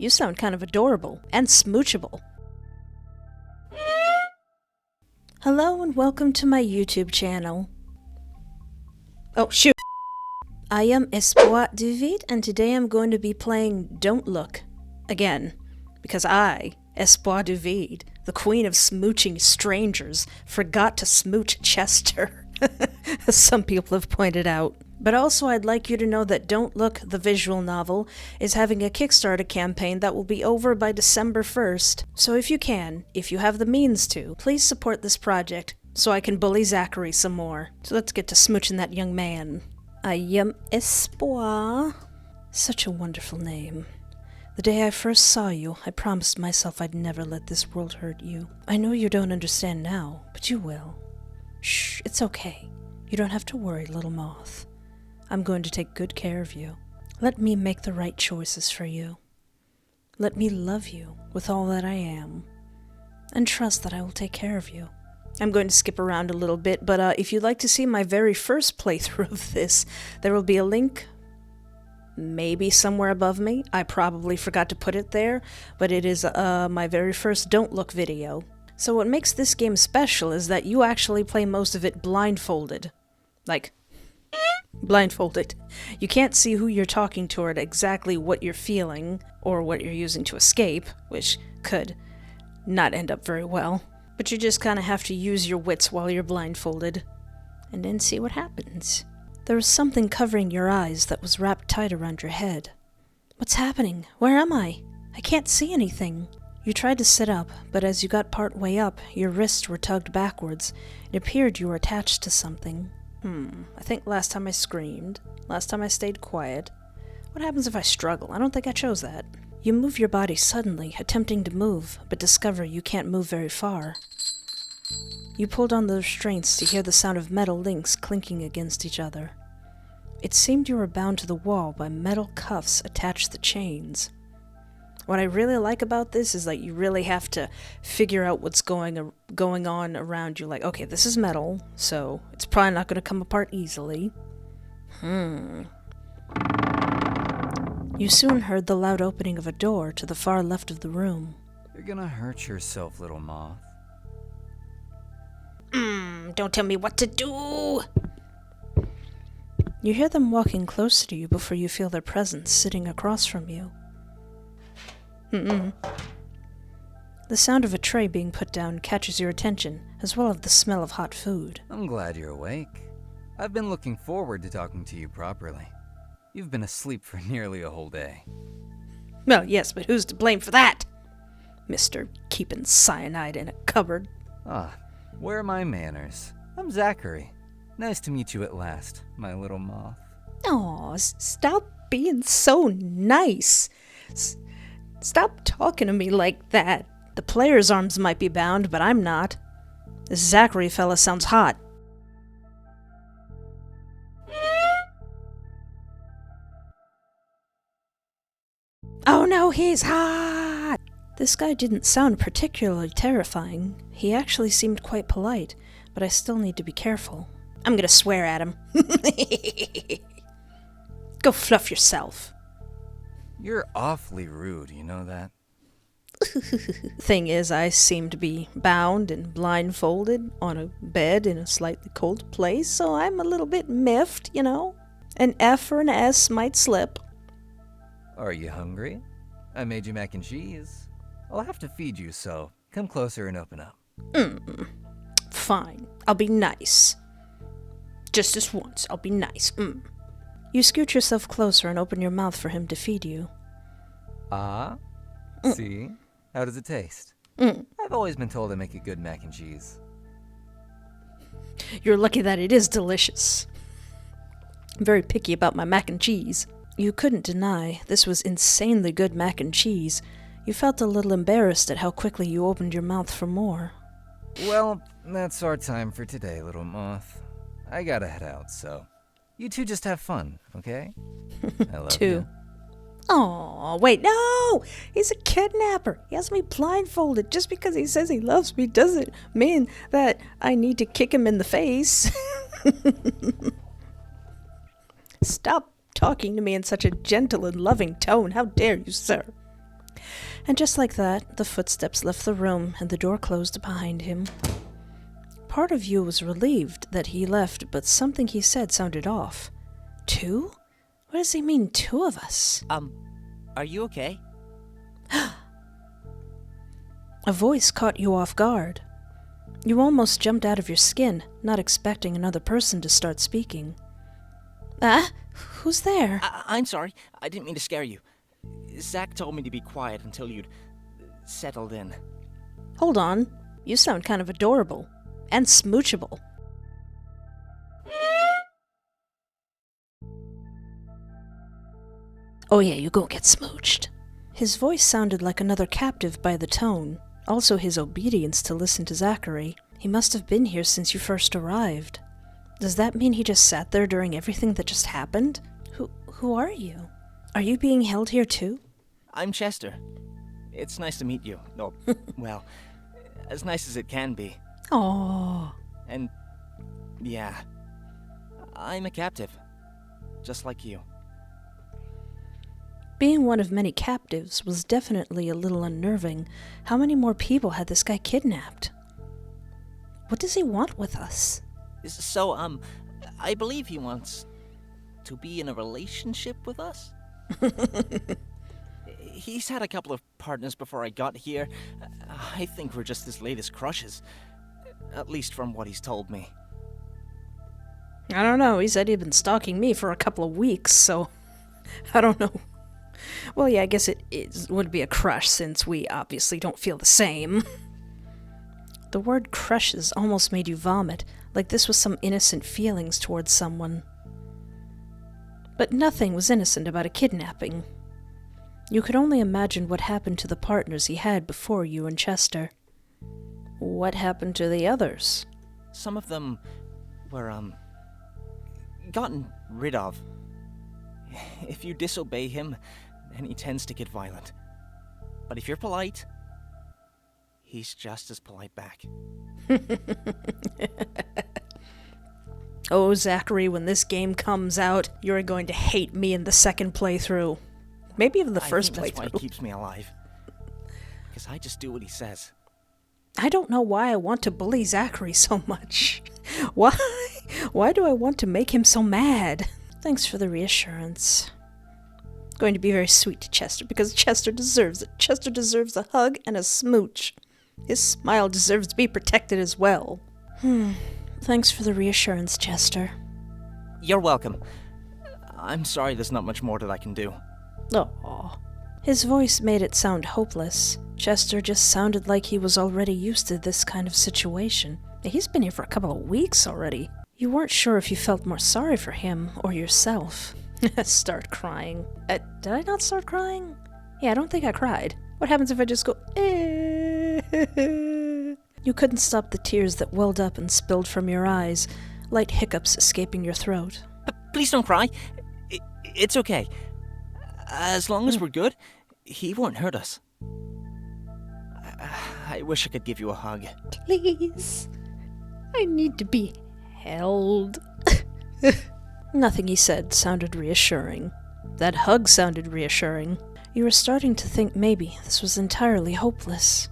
You sound kind of adorable and smoochable. Hello and welcome to my YouTube channel. Oh, shoot! I am Espoir du Vide, and today I'm going to be playing Don't Look again. Because I, Espoir du Vide, the queen of smooching strangers, forgot to smooch Chester, as some people have pointed out. But also I'd like you to know that Don't Look, the visual novel, is having a Kickstarter campaign that will be over by December 1st. So if you can, if you have the means to, please support this project so I can bully Zachary some more. So let's get to smooching that young man. I am Espoir. Such a wonderful name. The day I first saw you, I promised myself I'd never let this world hurt you. I know you don't understand now, but you will. Shh, it's okay. You don't have to worry, little moth. I'm going to take good care of you. Let me make the right choices for you. Let me love you with all that I am, and trust that I will take care of you. I'm going to skip around a little bit, but if you'd like to see my very first playthrough of this, there will be a link maybe somewhere above me. I probably forgot to put it there, but it is my very first Don't Look video. So what makes this game special is that you actually play most of it blindfolded. Like, blindfolded. You can't see who you're talking to or exactly what you're feeling, or what you're using to escape, which could not end up very well. But you just kind of have to use your wits while you're blindfolded, and then see what happens. There was something covering your eyes that was wrapped tight around your head. What's happening? Where am I? I can't see anything. You tried to sit up, but as you got part way up, your wrists were tugged backwards. It appeared you were attached to something. I think last time I screamed. Last time I stayed quiet. What happens if I struggle? I don't think I chose that. You move your body suddenly, attempting to move, but discover you can't move very far. You pulled on the restraints to hear the sound of metal links clinking against each other. It seemed you were bound to the wall by metal cuffs attached to chains. What I really like about this is that you really have to figure out what's going on around you. Like, okay, this is metal, so it's probably not going to come apart easily. You soon heard the loud opening of a door to the far left of the room. You're gonna hurt yourself, little moth. Don't tell me what to do! You hear them walking closer to you before you feel their presence sitting across from you. The sound of a tray being put down catches your attention, as well as the smell of hot food. I'm glad you're awake. I've been looking forward to talking to you properly. You've been asleep for nearly a whole day. Well, yes, but who's to blame for that? Mr. Keeping cyanide in a cupboard. Where are my manners? I'm Zachary. Nice to meet you at last, my little moth. Aw, stop being so nice. Stop talking to me like that. The player's arms might be bound, but I'm not. This Zachary fella sounds hot. Oh no, he's hot! This guy didn't sound particularly terrifying. He actually seemed quite polite, but I still need to be careful. I'm gonna swear at him. Go fluff yourself. You're awfully rude, you know that? Thing is, I seem to be bound and blindfolded on a bed in a slightly cold place, so I'm a little bit miffed, you know? An F or an S might slip. Are you hungry? I made you mac and cheese. I'll have to feed you, so come closer and open up. Fine. I'll be nice. Just this once, I'll be nice. You scoot yourself closer and open your mouth for him to feed you. See? How does it taste? I've always been told I make a good mac and cheese. You're lucky that it is delicious. I'm very picky about my mac and cheese. You couldn't deny this was insanely good mac and cheese. You felt a little embarrassed at how quickly you opened your mouth for more. Well, that's our time for today, little moth. I gotta head out, so you two just have fun, okay? I love you. Aw, wait, no! He's a kidnapper. He has me blindfolded. Just because he says he loves me doesn't mean that I need to kick him in the face. Stop talking to me in such a gentle and loving tone. How dare you, sir? And just like that, the footsteps left the room and the door closed behind him. Part of you was relieved that he left, but something he said sounded off. 2? What does he mean, 2 of us? Are you okay? A voice caught you off guard. You almost jumped out of your skin, not expecting another person to start speaking. Who's there? I'm sorry. I didn't mean to scare you. Zach told me to be quiet until you'd settled in. Hold on. You sound kind of adorable. And smoochable. Oh yeah, you go get smooched. His voice sounded like another captive by the tone. Also his obedience to listen to Zachary. He must have been here since you first arrived. Does that mean he just sat there during everything that just happened? Who are you? Are you being held here too? I'm Chester. It's nice to meet you. Oh, well, as nice as it can be. Aww. And, yeah, I'm a captive. Just like you. Being one of many captives was definitely a little unnerving. How many more people had this guy kidnapped? What does he want with us? So, I believe he wants to be in a relationship with us? He's had a couple of partners before I got here. I think we're just his latest crushes. At least from what he's told me. I don't know. He said he'd been stalking me for a couple of weeks, so I don't know. Well, yeah, I guess it would be a crush since we obviously don't feel the same. The word crushes almost made you vomit, like this was some innocent feelings towards someone. But nothing was innocent about a kidnapping. You could only imagine what happened to the partners he had before you and Chester. What happened to the others? Some of them were, gotten rid of. If you disobey him, then he tends to get violent. But if you're polite, he's just as polite back. Oh, Zachary, when this game comes out, you're going to hate me in the second playthrough. Maybe even the first I think that's playthrough. why he keeps me alive. Because I just do what he says. I don't know why I want to bully Zachary so much. Why? Why do I want to make him so mad? Thanks for the reassurance. Going to be very sweet to Chester because Chester deserves it. Chester deserves a hug and a smooch. His smile deserves to be protected as well. Thanks for the reassurance, Chester. You're welcome. I'm sorry there's not much more that I can do. Aww. His voice made it sound hopeless. Chester just sounded like he was already used to this kind of situation. He's been here for a couple of weeks already. You weren't sure if you felt more sorry for him or yourself. Start crying. Did I not start crying? Yeah, I don't think I cried. What happens if I just go, You couldn't stop the tears that welled up and spilled from your eyes, light hiccups escaping your throat. Please don't cry. It's okay. As long as we're good, he won't hurt us. I wish I could give you a hug. Please. I need to be held. Nothing he said sounded reassuring. That hug sounded reassuring. You were starting to think maybe this was entirely hopeless.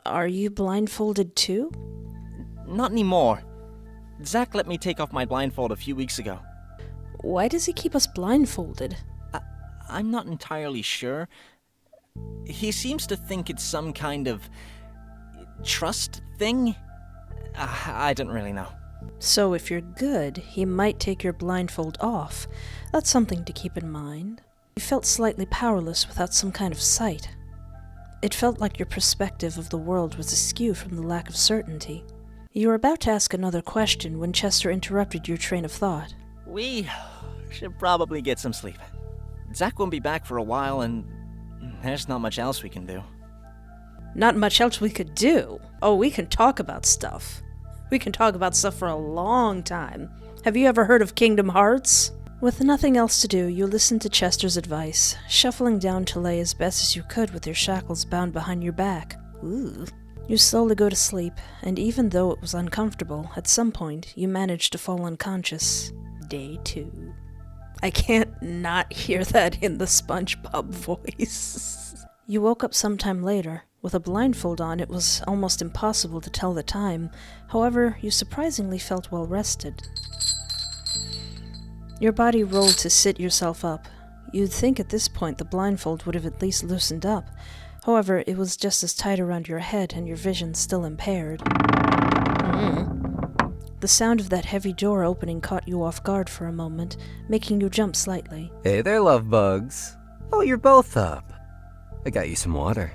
Are you blindfolded too? Not anymore. Zach let me take off my blindfold a few weeks ago. Why does he keep us blindfolded? I'm not entirely sure. He seems to think it's some kind of trust thing. I don't really know. So if you're good, he might take your blindfold off. That's something to keep in mind. You felt slightly powerless without some kind of sight. It felt like your perspective of the world was askew from the lack of certainty. You were about to ask another question when Chester interrupted your train of thought. We should probably get some sleep. Zach won't be back for a while, and there's not much else we can do. Not much else we could do? Oh, we can talk about stuff. We can talk about stuff for a long time. Have you ever heard of Kingdom Hearts? With nothing else to do, you listened to Chester's advice, shuffling down to lay as best as you could with your shackles bound behind your back. Ooh. You slowly go to sleep, and even though it was uncomfortable, at some point you managed to fall unconscious. Day 2. I can't not hear that in the SpongeBob voice. You woke up sometime later. With a blindfold on, it was almost impossible to tell the time. However, you surprisingly felt well rested. Your body rolled to sit yourself up. You'd think at this point the blindfold would have at least loosened up. However, it was just as tight around your head and your vision still impaired. The sound of that heavy door opening caught you off guard for a moment, making you jump slightly. Hey there, love bugs. Oh, you're both up. I got you some water.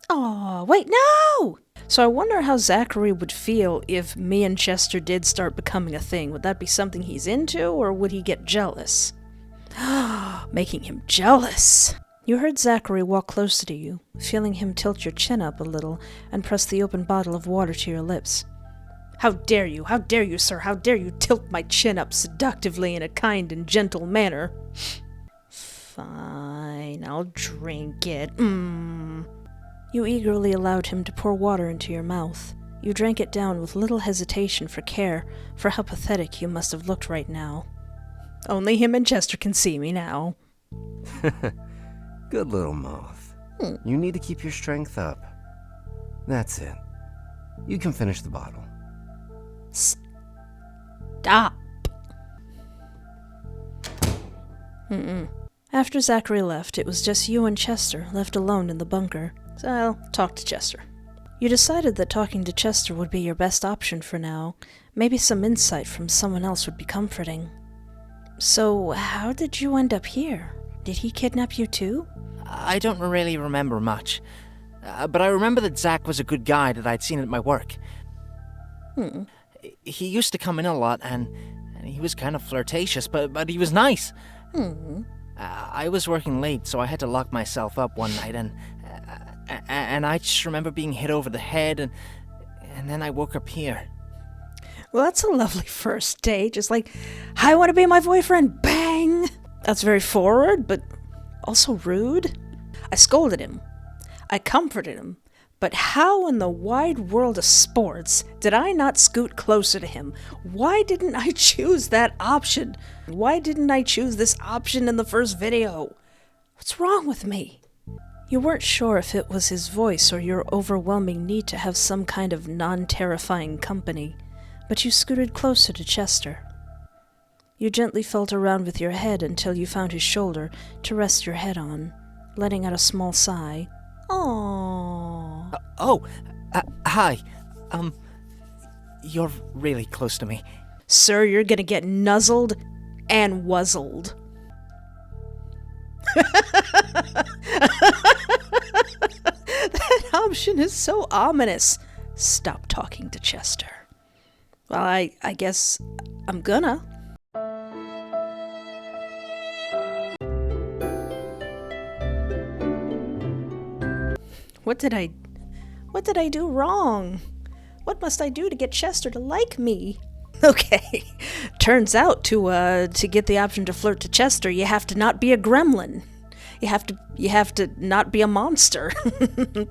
Aw, wait, no! So I wonder how Zachary would feel if me and Chester did start becoming a thing. Would that be something he's into, or would he get jealous? Making him jealous! You heard Zachary walk closer to you, feeling him tilt your chin up a little and press the open bottle of water to your lips. How dare you, sir, how dare you tilt my chin up seductively in a kind and gentle manner? Fine, I'll drink it. You eagerly allowed him to pour water into your mouth. You drank it down with little hesitation for care, for how pathetic you must have looked right now. Only him and Chester can see me now. Good little moth. You need to keep your strength up. That's it. You can finish the bottle. Stop. After Zachary left, it was just you and Chester left alone in the bunker. So I'll talk to Chester. You decided that talking to Chester would be your best option for now. Maybe some insight from someone else would be comforting. So, how did you end up here? Did he kidnap you too? I don't really remember much. But I remember that Zach was a good guy that I'd seen at my work. He used to come in a lot, and he was kind of flirtatious, but he was nice. I was working late, so I had to lock myself up one night, and I just remember being hit over the head, and then I woke up here. Well, that's a lovely first date. Just like, I want to be my boyfriend, bang! That's very forward, but also rude. I scolded him. I comforted him. But how in the wide world of sports did I not scoot closer to him? Why didn't I choose that option? Why didn't I choose this option in the first video? What's wrong with me? You weren't sure if it was his voice or your overwhelming need to have some kind of non-terrifying company, but you scooted closer to Chester. You gently felt around with your head until you found his shoulder to rest your head on, letting out a small sigh. Aww. Hi. You're really close to me. Sir, you're gonna get nuzzled and wuzzled. That option is so ominous. Stop talking to Chester. Well, I guess I'm gonna. What did I do wrong? What must I do to get Chester to like me? Okay, turns out to get the option to flirt to Chester, you have to not be a gremlin. You have to not be a monster. But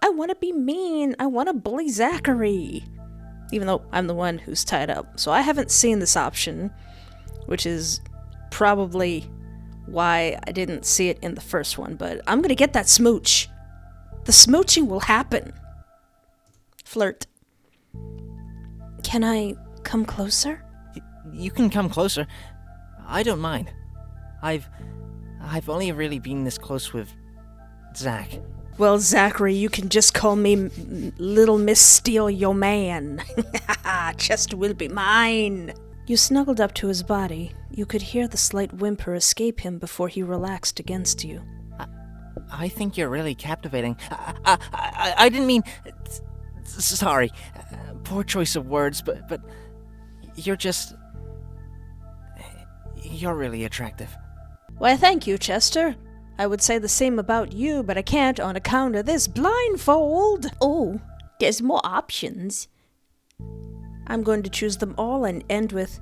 I want to be mean. I want to bully Zachary, even though I'm the one who's tied up. So I haven't seen this option, which is probably why I didn't see it in the first one. But I'm gonna get that smooch. The smooching will happen. Flirt. Can I come closer? You can come closer. I don't mind. I've only really been this close with Zach. Well, Zachary, you can just call me Little Miss Steal Your Man. Chester will be mine. You snuggled up to his body. You could hear the slight whimper escape him before he relaxed against you. I think you're really captivating. I didn't mean... Sorry. Poor choice of words, but you're just... You're really attractive. Why, thank you, Chester. I would say the same about you, but I can't on account of this blindfold. Oh, there's more options. I'm going to choose them all and end with,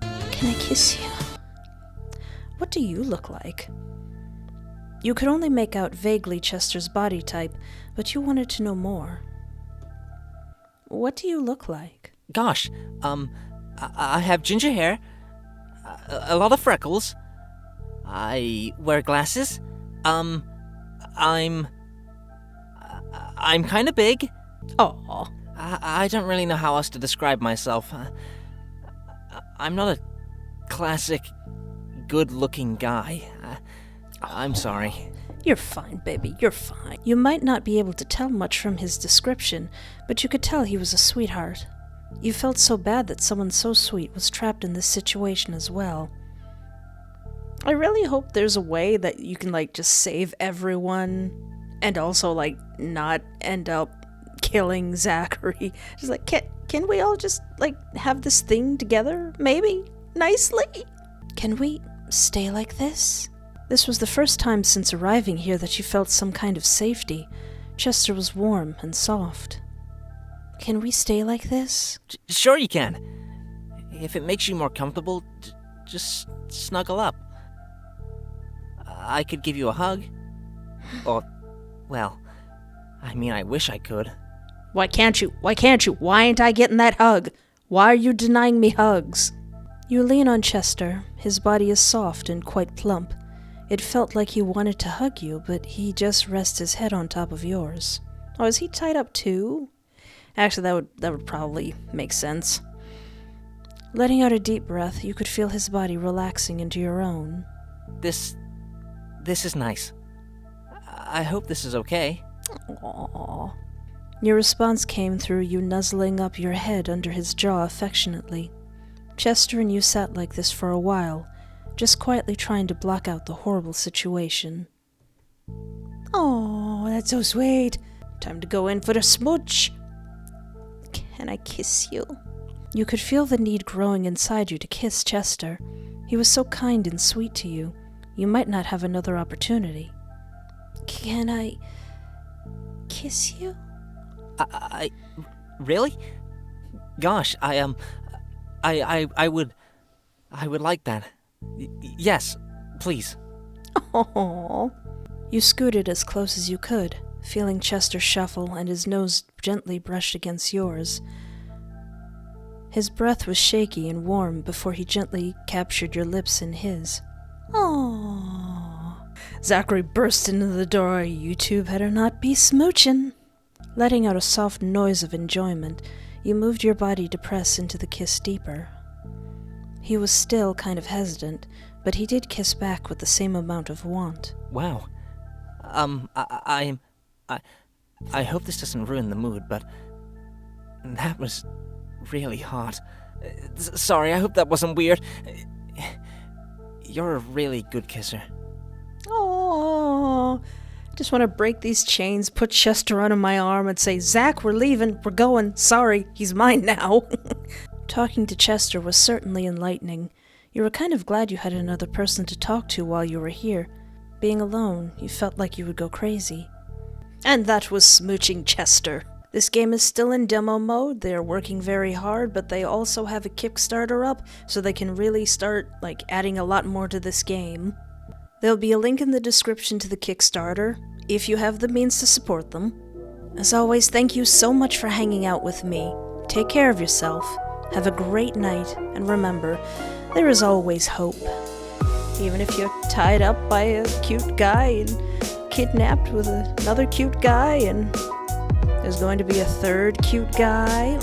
can I kiss you? What do you look like? You could only make out vaguely Chester's body type, but you wanted to know more. What do you look like? Gosh, I have ginger hair, a lot of freckles, I wear glasses, I'm kind of big. Aw. I don't really know how else to describe myself. I'm not a classic, good-looking guy. I'm sorry. You're fine, baby, you're fine. You might not be able to tell much from his description, but you could tell he was a sweetheart. You felt so bad that someone so sweet was trapped in this situation as well. I really hope there's a way that you can, just save everyone and also, not end up killing Zachary. Just can we all just, have this thing together, maybe? Nicely? Can we stay like this? This was the first time since arriving here that you felt some kind of safety. Chester was warm and soft. Can we stay like this? Sure you can. If it makes you more comfortable, just snuggle up. I could give you a hug. Or, well, I wish I could. Why can't you? Why can't you? Why ain't I getting that hug? Why are you denying me hugs? You lean on Chester. His body is soft and quite plump. It felt like he wanted to hug you, but he just rests his head on top of yours. Oh, is he tied up too? Actually, that would probably make sense. Letting out a deep breath, you could feel his body relaxing into your own. This is nice. I hope this is okay. Aww. Your response came through you nuzzling up your head under his jaw affectionately. Chester and you sat like this for a while, just quietly trying to block out the horrible situation. Oh, that's so sweet. Time to go in for the smooch. Can I kiss you? You could feel the need growing inside you to kiss Chester. He was so kind and sweet to you. You might not have another opportunity. Can I kiss you? I really? Gosh, I would like that. Yes, please. Oh. You scooted as close as you could, feeling Chester shuffle and his nose gently brushed against yours. His breath was shaky and warm before he gently captured your lips in his. Oh. Zachary burst into the door. You two better not be smooching. Letting out a soft noise of enjoyment, you moved your body to press into the kiss deeper. He was still kind of hesitant, but he did kiss back with the same amount of want. Wow. I hope this doesn't ruin the mood, but that was really hot. Sorry, I hope that wasn't weird. You're a really good kisser. Oh, just want to break these chains, put Chester under my arm, and say, Zach, we're leaving, we're going, sorry, he's mine now. Talking to Chester was certainly enlightening. You were kind of glad you had another person to talk to while you were here. Being alone, you felt like you would go crazy. And that was smooching Chester. This game is still in demo mode. They are working very hard, but they also have a Kickstarter up, so they can really start, adding a lot more to this game. There'll be a link in the description to the Kickstarter, if you have the means to support them. As always, thank you so much for hanging out with me. Take care of yourself, have a great night, and remember, there is always hope. Even if you're tied up by a cute guy and kidnapped with another cute guy, and there's going to be a third cute guy,